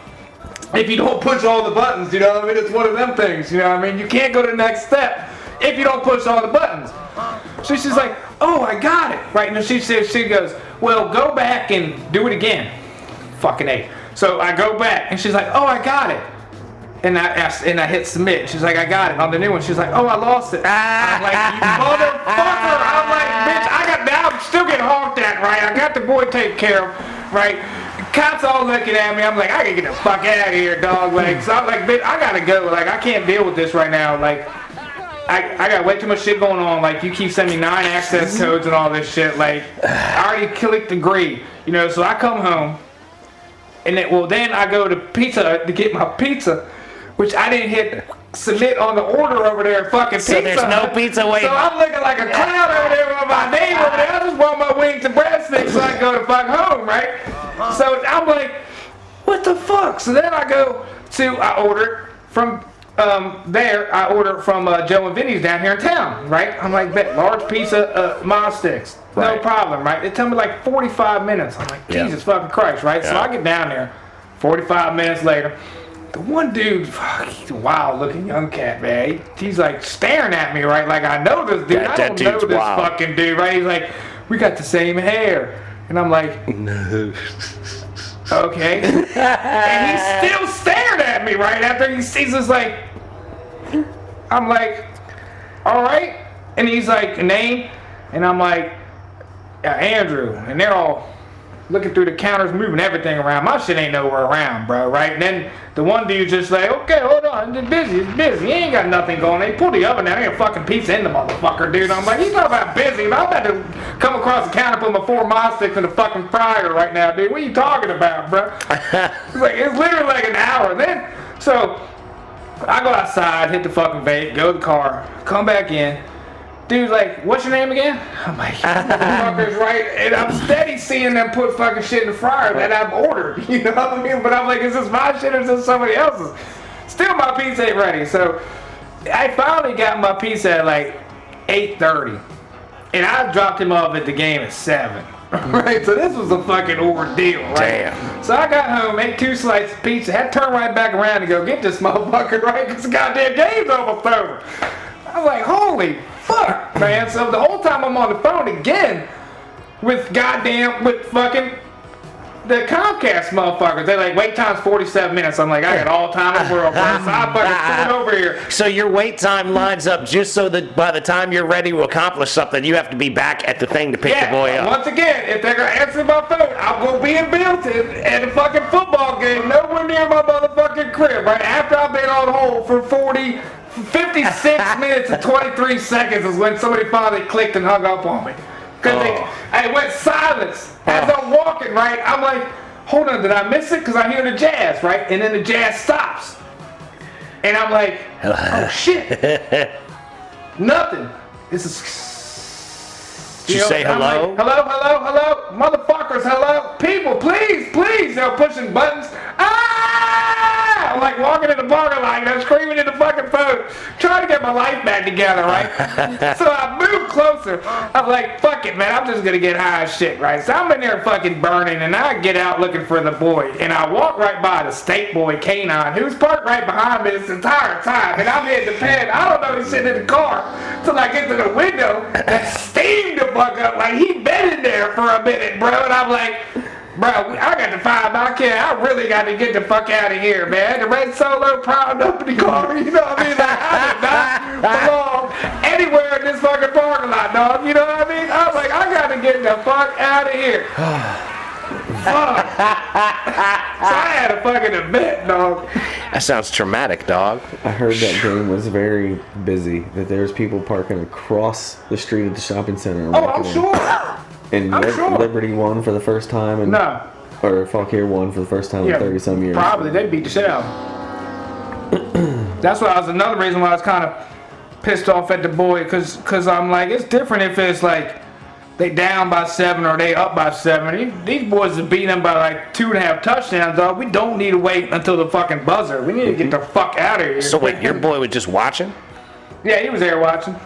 if you don't push all the buttons, it's one of them things, you can't go to the next step if you don't push all the buttons. So she's like, oh, I got it, right? And she goes, well, go back and do it again. Fucking A. So I go back, and she's like, oh, I got it. And I hit submit. She's like, I got it. On the new one, she's like, oh, I lost it. I'm like, you motherfucker. I'm like, bitch, now I'm still getting honked at, right? I got the boy taken care of, right? Cops all looking at me. I'm like, I gotta get the fuck out of here, dog. Like, so I'm like, bitch, I gotta go. Like, I can't deal with this right now. Like, I got way too much shit going on. Like, you keep sending me 9 access codes and all this shit. Like, I already clicked agree. So I come home. And then I go to pizza to get my pizza, which I didn't hit submit on the order over there. Fucking pizza. So there's no pizza waiting. So I'm looking like a clown over there with my name over there. I just want my wings and breadsticks so I can go to fuck home, right? So I'm like, what the fuck? So then I ordered from I ordered from Joe and Vinny's down here in town, right? I'm like, bet large pizza, mild sticks. No problem, right? It took me like 45 minutes. I'm like, Jesus fucking Christ, right? So I get down there, 45 minutes later. The one dude, he's a wild looking young cat, man. He's like staring at me, right? Like, I know this dude. I don't know this fucking dude, right? He's like, we got the same hair. And I'm like, no. Okay. And he's still staring at me, right? After he sees us, like, I'm like, all right. And he's like, name? And I'm like, Andrew. And they're all looking through the counters, moving everything around. My shit ain't nowhere around, bro, right? And then the one dude's just like, okay, hold on, it's busy. He ain't got nothing going. They pull the oven down, ain't a fucking pizza in the motherfucker, dude. I'm like, you talking about busy? I'm about to come across the counter, put my 4 mile sticks in the fucking fryer right now, dude. What are you talking about, bro? It's literally like an hour. Then, so I go outside, hit the fucking vape, go to the car, come back in. Dude's like, what's your name again? I'm like, motherfuckers, right? And I'm steady seeing them put fucking shit in the fryer that I've ordered, you know what I mean? But I'm like, is this my shit or is this somebody else's? Still, my pizza ain't ready. So I finally got my pizza at like 8:30, and I dropped him off at the game at 7. Right, so this was a fucking ordeal, right? Damn. So I got home, ate 2 slices of pizza, had to turn right back around and go get this motherfucker, right? Because the goddamn game's almost over. I was like, holy fuck, man. So the whole time I'm on the phone again with fucking the Comcast motherfuckers. They're like, wait time's 47 minutes. I'm like, I got all time in the world, bro. So I fucking sit over here. So your wait time lines up just so that by the time you're ready to accomplish something, you have to be back at the thing to pick the boy up. Once again, if they're gonna answer my phone, I'm gonna be in Bilton at a fucking football game, nowhere near my motherfucking crib, right? After I've been on hold for 56 minutes and 23 seconds is when somebody finally clicked and hung up on me. Because I went silence as I'm walking, right? I'm like, hold on, did I miss it? Because I hear the jazz, right? And then the jazz stops. And I'm like, oh shit. Nothing. This is... Did you say hello? Like, hello? Motherfuckers, hello? People, please. They're pushing buttons. I'm like walking in the parking lot, I'm screaming in the fucking phone, trying to get my life back together, right? So I moved closer. I'm like, fuck it, man, I'm just gonna get high as shit, right? So I'm in there fucking burning, and I get out looking for the boy, and I walk right by the state boy, Canine, who's parked right behind me this entire time, and I'm hitting the pad. I don't know he's sitting in the car till I get to the window that steamed the fuck up, like he been in there for a minute, bro, and I'm like, bro, I got to find my kid. I really got to get the fuck out of here, man. The red Solo propped up in the car, you know what I mean? Like, I did not belong anywhere in this fucking parking lot, dog. You know what I mean? I was like, I got to get the fuck out of here. Fuck. So I had a fucking event, dog. That sounds traumatic, dog. I heard that game was very busy, that there's people parking across the street at the shopping center. Oh, I'm sure. And sure. Liberty won for the first time. And, No. Or Fauquier won for the first time in 30-some years. Probably. They beat the shit out of him. That's why I was another reason why I was kind of pissed off at the boy, because I'm like, it's different if it's like they down by 7 or they up by 7. These boys are beating them by like 2.5 touchdowns, dog. We don't need to wait until the fucking buzzer. We need to get the fuck out of here. So wait, your boy was just watching? Yeah, he was there watching.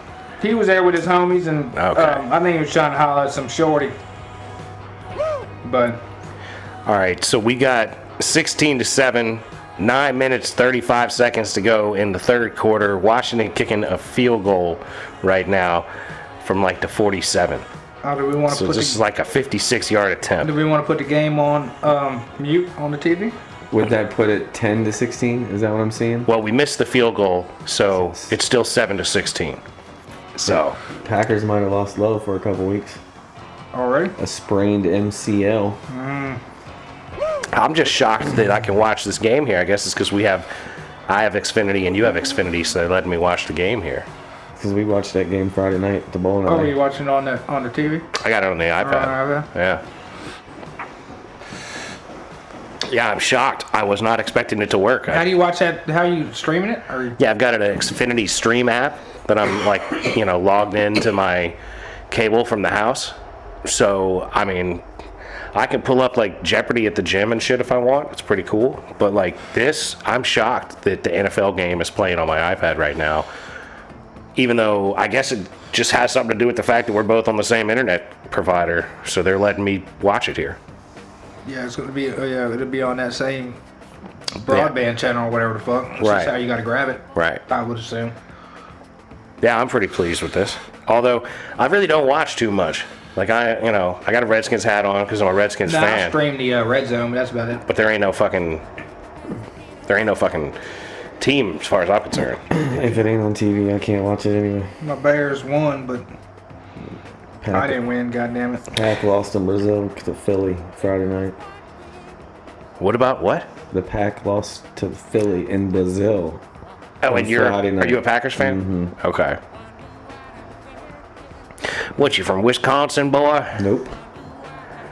He was there with his homies, and I think he was trying to holler at some shorty. But all right, so we got 16-7, 9 minutes 35 seconds to go in the third quarter. Washington kicking a field goal right now from like the 47. Do we want to So this is like a 56-yard attempt. Do we want to put the game on mute on the TV? Would that put it 10-16? Is that what I'm seeing? Well, we missed the field goal, so it's still 7-16. So Packers might have lost Lowe for a couple weeks. Already? A sprained MCL. I'm just shocked that I can watch this game here. I guess it's because I have Xfinity and you have Xfinity, so they let me watch the game here. Because we watched that game Friday night at the bowling alley. Were you watching it on the TV? I got it on the iPad. iPad? Yeah. Yeah, I'm shocked. I was not expecting it to work. How do you watch that? How are you streaming it? Yeah, I've got an Xfinity Stream app that I'm like, logged into my cable from the house. So, I mean, I can pull up like Jeopardy at the gym and shit if I want. It's pretty cool. But like this, I'm shocked that the NFL game is playing on my iPad right now. Even though I guess it just has something to do with the fact that we're both on the same internet provider. So they're letting me watch it here. Yeah, it's going to be, it'll be on that same broadband channel or whatever the fuck. That's Right. just how you got to grab it. Right. I would assume. Yeah, I'm pretty pleased with this. Although I really don't watch too much. Like I got a Redskins hat on because I'm a Redskins fan. I stream the Red Zone, but that's about it. But there ain't no fucking team as far as I'm concerned. If it ain't on TV, I can't watch it anyway. My Bears won, but I didn't win, goddammit. Pack lost in Brazil to Philly Friday night. What about what? The Pack lost to Philly in Brazil. Oh, on and you're Friday night. are you a Packers fan? Mm-hmm. Okay. What, you from Wisconsin, boy? Nope.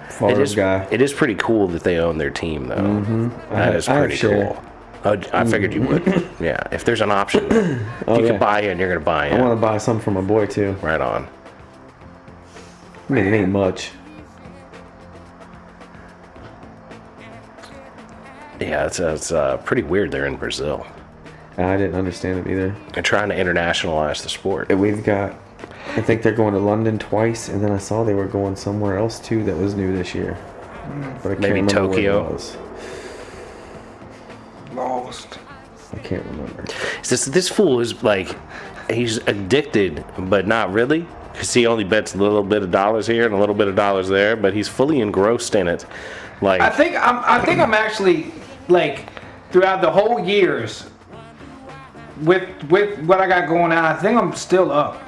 Favre guy. It is pretty cool that they own their team, though. Mm-hmm. That is pretty cool. Oh, I figured you would. Yeah, if there's an option, you can buy in, you're going to buy in. I want to buy some for my boy, too. Right on. I mean, it ain't much. Yeah, it's pretty weird they're in Brazil. I didn't understand it either. They're trying to internationalize the sport. And we've got, I think they're going to London twice, and then I saw they were going somewhere else, too, that was new this year. But I can't Maybe remember Tokyo? where it was. Lost. I can't remember. This fool is like, he's addicted, but not really. Because he only bets a little bit of dollars here and a little bit of dollars there, but he's fully engrossed in it. Like, I think I'm actually, like, throughout the whole years, with what I got going on, I think I'm still up.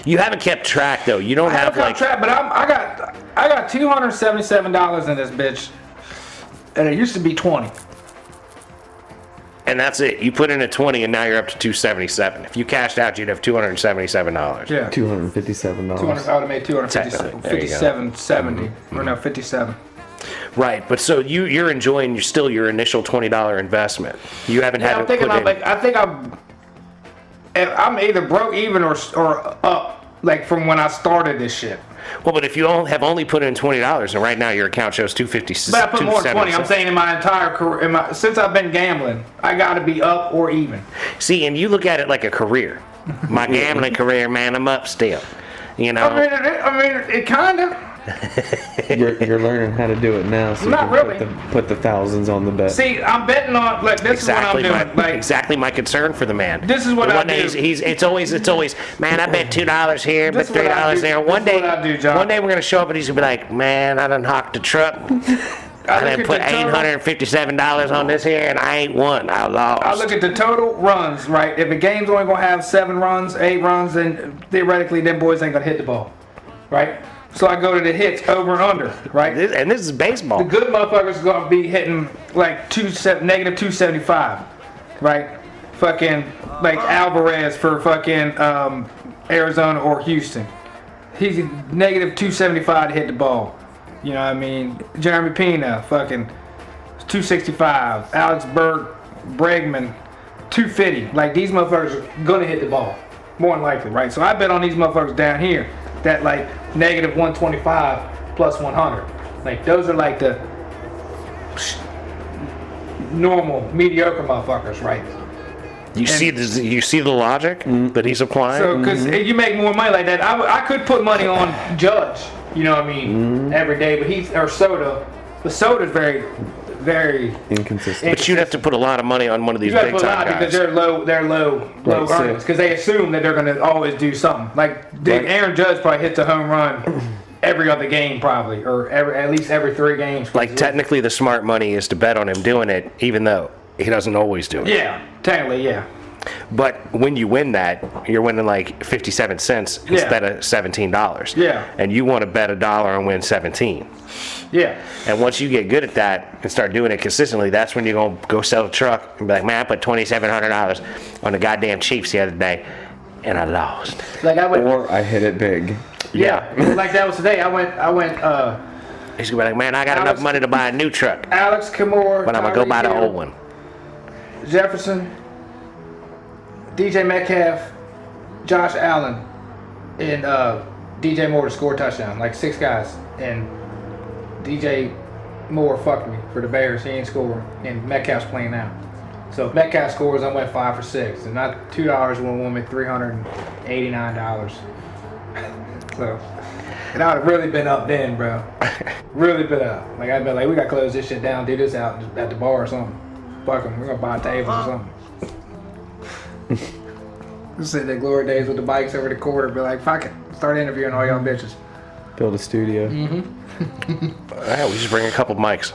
you haven't kept track though. You don't have like track, but I got $277 in this bitch, and it used to be 20. and that's it. You put in a 20 and now you're up to 277. If you cashed out, you'd have $277. Yeah. $257. I would have made Technically, there you go. 57.70 or no 57. Right, but so you're enjoying your initial $20 investment. You haven't had I'm to thinking put in. I think I'm either broke even or up, like from when I started this shit. Well, but if you only put in $20, and right now your account shows $250. But I put more than 20. I'm saying in my entire career, since I've been gambling, I got to be up or even. See, and you look at it like a career. My gambling career, man, I'm up still. You know. I mean, it kind of. You're learning how to do it now, so Not you can really. put the thousands on the bet. See, I'm betting on like this Exactly is what I'm doing. exactly my concern for the man. This is what The I one day do. It's always man, I bet $2 here, bet This is what I $3 do. there. This One is day, what I do, John. one day we're gonna show up and he's gonna be like, man, I done hocked the truck. I done put $857 on this here and I ain't won. I lost. I look at the total runs, right? If a game's only gonna have 7 runs, 8 runs, then theoretically them boys ain't gonna hit the ball, right? So I go to the hits over and under, right? And this is baseball. The good motherfuckers are gonna be hitting like negative 275, right? Fucking like Alvarez for fucking Arizona or Houston. He's negative 275 to hit the ball. You know what I mean? Jeremy Pena, fucking 265. Alex Bregman, 250. Like these motherfuckers are gonna hit the ball, more than likely, right? So I bet on these motherfuckers down here that like negative 125 plus 100. Like those are like the normal mediocre motherfuckers, right? You see the logic that he's applying. So because you make more money like that, I could put money on Judge. You know what I mean? Every day, but Soda. The Soda's very, very Inconsistent. But you'd have to put a lot of money on one of these You gotta big put a lot time because guys. they're low Right, so- earnings because they assume that they're gonna always do something. Like Aaron Judge probably hits a home run every other game probably, or at least every 3 games. Like technically, the smart money is to bet on him doing it, even though he doesn't always do it. Yeah, technically, yeah. But when you win that, you're winning like 57 cents instead of $17. Yeah. And you want to bet $1 and win 17. Yeah. And once you get good at that and start doing it consistently, that's when you're going to go sell a truck and be like, man, I put $2,700 on the goddamn Chiefs the other day and I lost. Like I went. Or I hit it big. Yeah. Like that was today. I went. He's going to be like, man, I got enough money to buy a new truck, Alex Kimura, but I'm going to go buy the old one. Jefferson, DJ Metcalf, Josh Allen, and DJ Moore to score a touchdown. Like 6 guys. And DJ Moore fucked me for the Bears. He ain't scoring. And Metcalf's playing now. So if Metcalf scores, I went 5 for 6. And not $2 will win me $389. So, and I would have really been up then, bro. Really been up. Like I'd been like, we gotta close this shit down, do this out at the bar or something. Fuck them, we're gonna buy a table or something. Sit there glory days with the bikes over the quarter, be like, fuck it, start interviewing all y'all bitches. Build a studio. Yeah, we just bring a couple mics.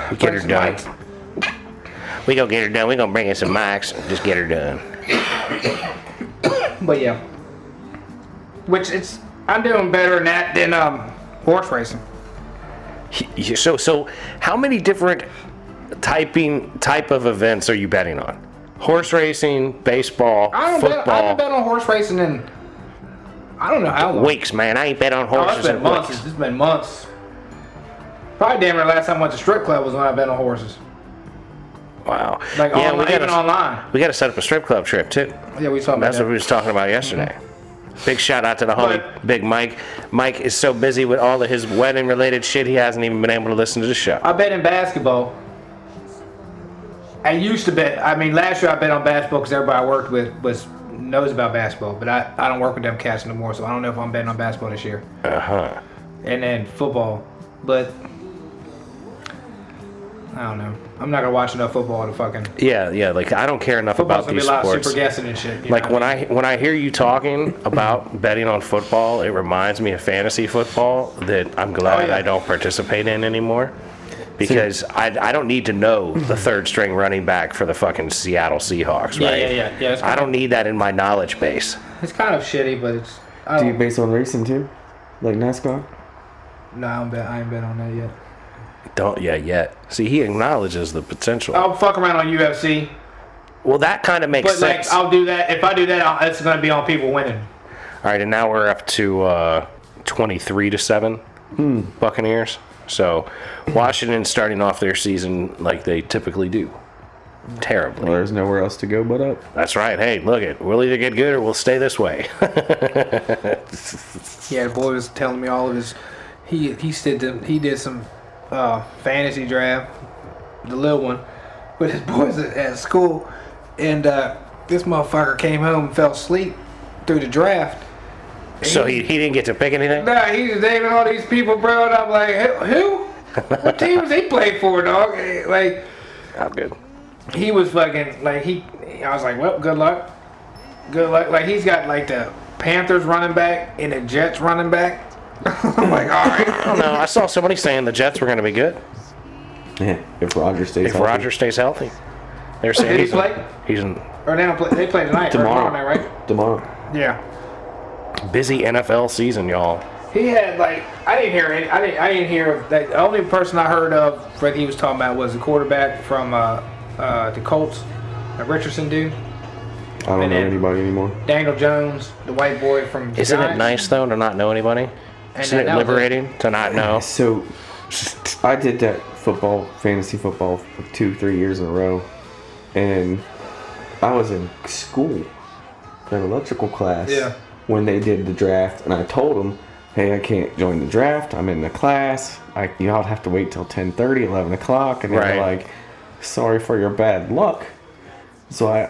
We get her some done. mics. We gonna get her done. We gonna bring in some mics and just get her done. But yeah, I'm doing better in that than horse racing. So how many different type of events are you betting on? Horse racing, baseball, I football. haven't bet on horse racing in I don't know how long. Weeks, man. I ain't bet on horses It's been in months. weeks. It's been months. Probably damn near last time I went to strip club was when I bet on horses. Wow. Like yeah, online, even online. We got to set up a strip club trip too. Yeah, we saw That's that. what we was talking about yesterday. Big shout out to the homie, But- Big Mike. Mike is so busy with all of his wedding related shit, he hasn't even been able to listen to the show. I bet in basketball. I used to bet. I mean, last year I bet on basketball because everybody I worked with knows about basketball. But I don't work with them cats no more, so I don't know if I'm betting on basketball this year. Uh-huh. And then football. But I don't know. I'm not gonna watch enough football to fucking. Yeah. Like I don't care enough Football's about gonna be these a lot of sports. super guessing and shit. Like when I hear you talking about betting on football, it reminds me of fantasy football that I'm glad Oh, yeah. I don't participate in anymore. Because I don't need to know the third string running back for the fucking Seattle Seahawks, Yeah, right? yeah. It's I kind, don't need that in my knowledge base. it's kind of shitty, but it's. I Do you don't. base on racing too? Like NASCAR? No, I ain't bet on that yet. Don't yet. See, he acknowledges the potential. I'll fuck around on UFC, Well, that kind of makes but like sense. I'll do that. If I do that, it's gonna be on people winning. All right, and now we're up to 23-7 Buccaneers. So Washington's starting off their season like they typically do. Terribly. Well, there's nowhere else to go but up. That's right. Hey, look it. We'll either get good or we'll stay this way. Yeah, the boy was telling me all of his. He did some fantasy draft, the little one, with his boys at school, and this motherfucker came home and fell asleep through the draft. So he didn't get to pick anything? Nah, he was naming all these people, bro, and I'm like, who? What teams he play for, dog? Like, I'm good. he was fucking like I was like, well, good luck. Like he's got like the Panthers running back and the Jets running back. I'm like, all right. I don't know. I saw somebody saying the Jets were going to be good Yeah, if Roger stays if healthy. Roger stays healthy. They're saying Did he play? he's in Or they don't play. They play tonight. Tomorrow. Or tomorrow night, right? Tomorrow. Yeah. busy NFL season, y'all. He had like I didn't hear that. The only person I heard of that he was talking about was the quarterback from the Colts, the Richardson dude, I don't And know then- anybody anymore. Daniel Jones, the white boy from. Isn't it Giants. nice though to not know anybody? And Isn't then it that was liberating to not know? So, I did that fantasy football for 2-3 years in a row, and I was in school, an electrical class, Yeah. when they did the draft, and I told them, hey, I can't join the draft, I'm in the class, y'all have to wait till 10:30, 11 o'clock, and they Right. were like, sorry for your bad luck. So I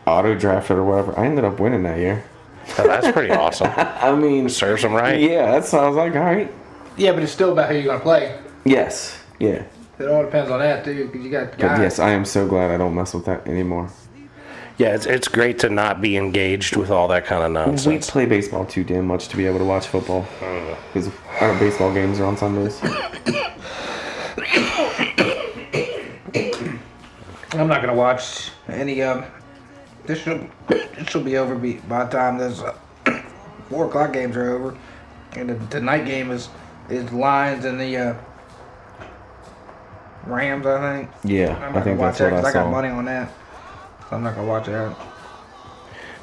auto-drafted or whatever. I ended up winning that year. So that's pretty awesome. I mean, Serves them right. yeah, that sounds like, all right. Yeah, but it's still about who you're gonna play. Yes, yeah. It all depends on that too, because you got But guys. yes, I am so glad I don't mess with that anymore. Yeah, it's great to not be engaged with all that kind of We nonsense. play baseball too damn much to be able to watch football. Because our baseball games are on Sundays. I'm not gonna watch any. This should be over by the time those 4 o'clock games are over, and the night game is Lions and the Rams. I think. Yeah, I'm I not gonna think watch that's that what 'cause I I got saw. money on that. So I'm not gonna watch that.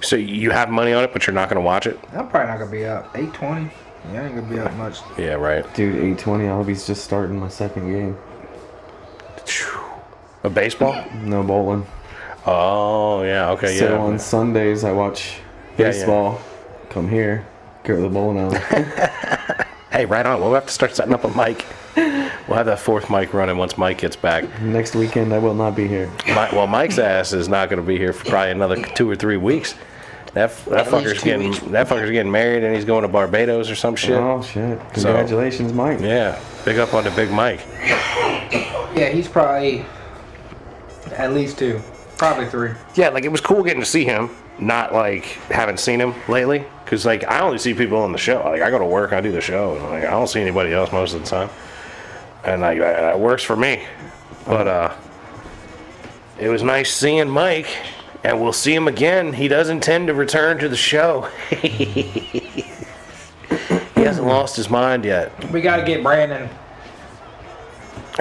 So you have money on it, but you're not going to watch it? I'm probably not gonna be up 8:20. Yeah, I ain't gonna be up much. Yeah, right. Dude, 8:20, I'll be just starting my second game. A baseball? No bowling. Oh, yeah, okay, So yeah. on Sundays, I watch Yeah, yeah. baseball. Come here, go to the bowling alley. Hey, right on. We'll have to start setting up a mic. We'll have that fourth mic running once Mike gets back. Next weekend, I will not be here. Well, Mike's ass is not going to be here for probably another 2 or 3 weeks. That fucker's getting married and he's going to Barbados or some shit. Oh, shit. Congratulations, Mike. Yeah, big up on the big Mike. Yeah, he's probably at least 2, probably 3. Yeah, like it was cool getting to see him. Not like haven't seen him lately, because like I only see people on the show. Like I go to work, I do the show, and like I don't see anybody else most of the time. And like that works for me. But it was nice seeing Mike, and we'll see him again. He does intend to return to the show. hasn't lost his mind yet. We got to get Brandon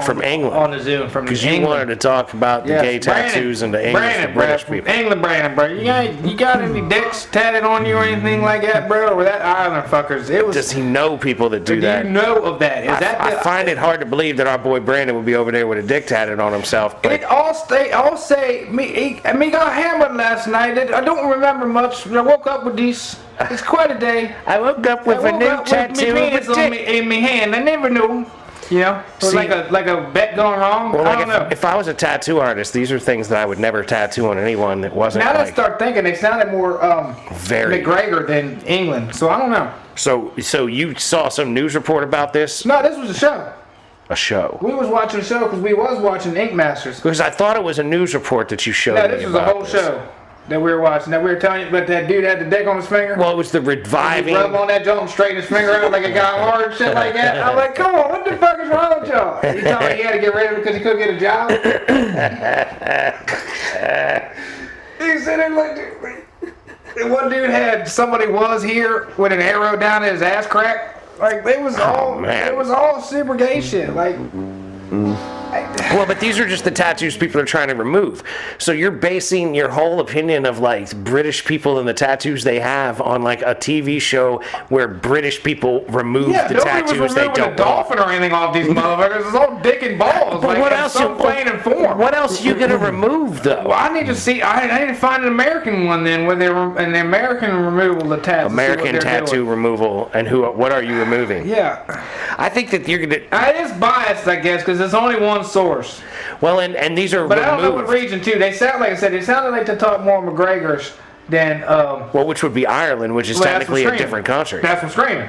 From England. on the Zoom from Because you England. wanted to talk about the Yes, gay tattoos and the English Brandon, and British bro, people. England, Brandon, bro. You got any dicks tatted on you or anything like that, bro? Or that Islander fuckers? It was. Does he know people that do do that? you know of that? Is that I the, find it hard to believe that our boy Brandon would be over there with a dick tatted on himself. But It all say me got hammered last night. I don't remember much. I woke up with these. It's quite a day. I woke up with I a woke new up with tattoo me of penis a on dick. in my hand. I never knew. You know, it was See- like a bet going wrong. Well, I like don't know. if I was a tattoo artist, these are things that I would never tattoo on anyone that wasn't Now that I like start thinking, they sounded more very. McGregor than England. So I don't know. So you saw some news report about this? No, this was a show. A show? We was watching a show because we was watching Ink Masters. Because I thought it was a news report that you showed No, me this was a about whole this. show that we were watching. That we were telling you, but that dude had the dick on his finger. Well, it was the He reviving. rub on that joint and straighten his finger out like it got hard and shit like that. I'm like, come on, what the fuck is wrong with y'all? He told me he had to get rid of it because he couldn't get a job. He said it like, and one dude had somebody was here with an arrow down his ass crack. Like it was all, man. it was all super gay shit. Like. Well, but these are just the tattoos people are trying to remove. So you're basing your whole opinion of like British people and the tattoos they have on like a TV show where British people remove Yeah, the nobody was tattoos they removing a don't want. dolphin or anything off these motherfuckers. It's all dick and balls. But like, what in else? some plane and form. What else are you gonna remove though? Well, I need to see. I need to find an American one then, where they're an American removal of tats. American tattoo removal, and who? What are you removing? Yeah, I think that you're gonna. it is biased, I guess, because it's only one source. Well, and these are But I don't know what removed. region too. They sound like I said. They sounded like to talk more McGregor's than. Well, which would be Ireland, which is Well, that's technically a what's different country. That's from Screaming.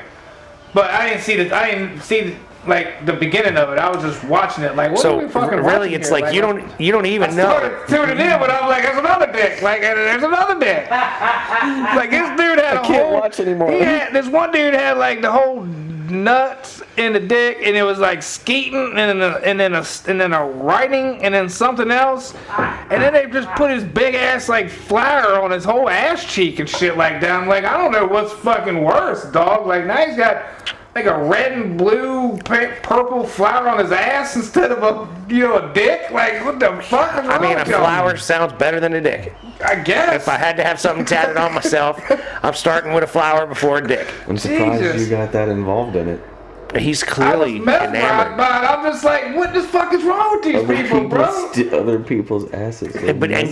But I didn't see the. I didn't see like the beginning of it. I was just watching it. Like, what So are we fucking really, watching it's here? like you don't even I know. started tuning in, but I was like, "There's another dick." Like, there's another dick. Like this dude had a can't whole. watch anymore. This one dude had like the whole nuts in the dick, and it was like skeeting, and then a writing, and then something else, and then they just put his big ass like flower on his whole ass cheek and shit like that. I'm like, I don't know what's fucking worse, dog. Like now he's got like a red and blue, purple flower on his ass instead of a dick. Like what the fuck is wrong I mean, a with y'all? flower sounds better than a dick. I guess. If I had to have something tatted on myself, I'm starting with a flower before a dick. I'm surprised Jesus. you got that involved in it. He's I was clearly mesmerized enamored. by it. I'm just like, what the fuck is wrong with these people, bro? Other people's asses. But and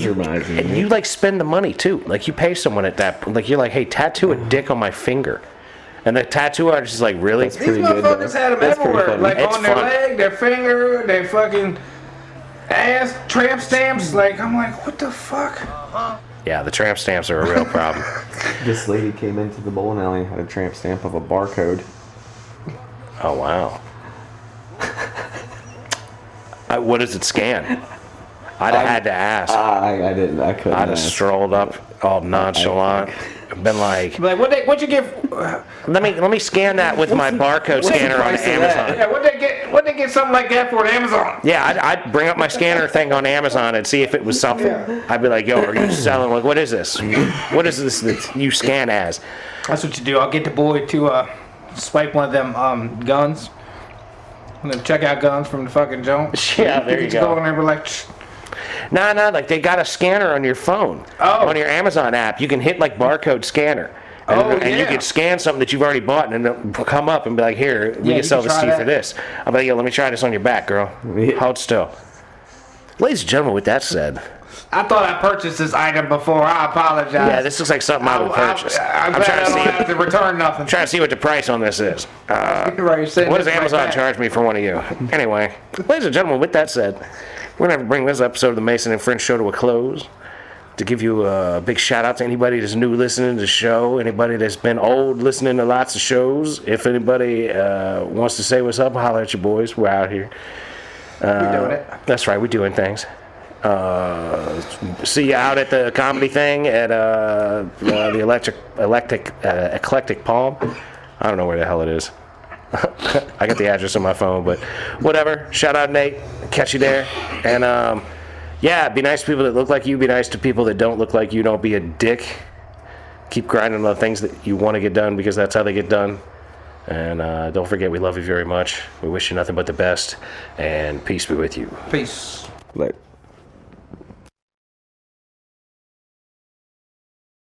you like spend the money too. Like you pay someone at that. Like you're like, hey, tattoo a dick on my finger, and the tattoo artist is like, really? That's These pretty good, motherfuckers though. had them That's pretty everywhere, funny. like It's on their fun. leg, their finger, their fucking ass, tramp stamps. Like I'm like, what the fuck? Yeah, the tramp stamps are a real problem. This lady came into the bowling alley and had a tramp stamp of a barcode. Oh wow. What does it scan? I'd have had to ask. I didn't. I couldn't. I'd have ask. strolled up all nonchalant, been like, Like what you give? let me scan that with my barcode scanner on price of that? Amazon. Yeah, what they get something like that for at Amazon? Yeah, I'd bring up my scanner thing on Amazon and see if it was something. I'd be like, yo, are you selling? Like, what is this? What is this that you scan as? That's what you do. I'll get the boy to swipe one of them guns. And then check out guns from the fucking joint. Yeah, there you Just go go. in there and be like, No, like they got a scanner on your phone. Oh. On your Amazon app, you can hit like barcode scanner. And, Oh, and you yeah. can scan something that you've already bought and it'll come up and be like, here, we Yeah, can you sell can this to try you for that. this. I'll be like, yo, let me try this on your back, girl. Yeah. Hold still. Ladies and gentlemen, with that said, I thought I purchased this item before. I apologize. yeah, this looks like something I would purchase. I'm I'm glad trying I to don't see. have to return nothing. Trying to see what the price on this is. Right, you're sitting What does this right Amazon back. charge me for one of you? Anyway, ladies and gentlemen, with that said, we're going to bring this episode of the Mason and French Show to a close. To give you a big shout out to anybody that's new listening to the show, anybody that's been old listening to lots of shows. If anybody wants to say what's up, holler at your boys. We're out here. We're doing it. That's right, we're doing things. See you out at the comedy thing at the Eclectic Palm. I don't know where the hell it is. I got the address on my phone, but whatever. Shout out Nate. Catch you there. And yeah, be nice to people that look like you. Be nice to people that don't look like you. Don't be a dick. Keep grinding on the things that you want to get done because that's how they get done. And don't forget, we love you very much. We wish you nothing but the best, and peace be with you. Peace. Like.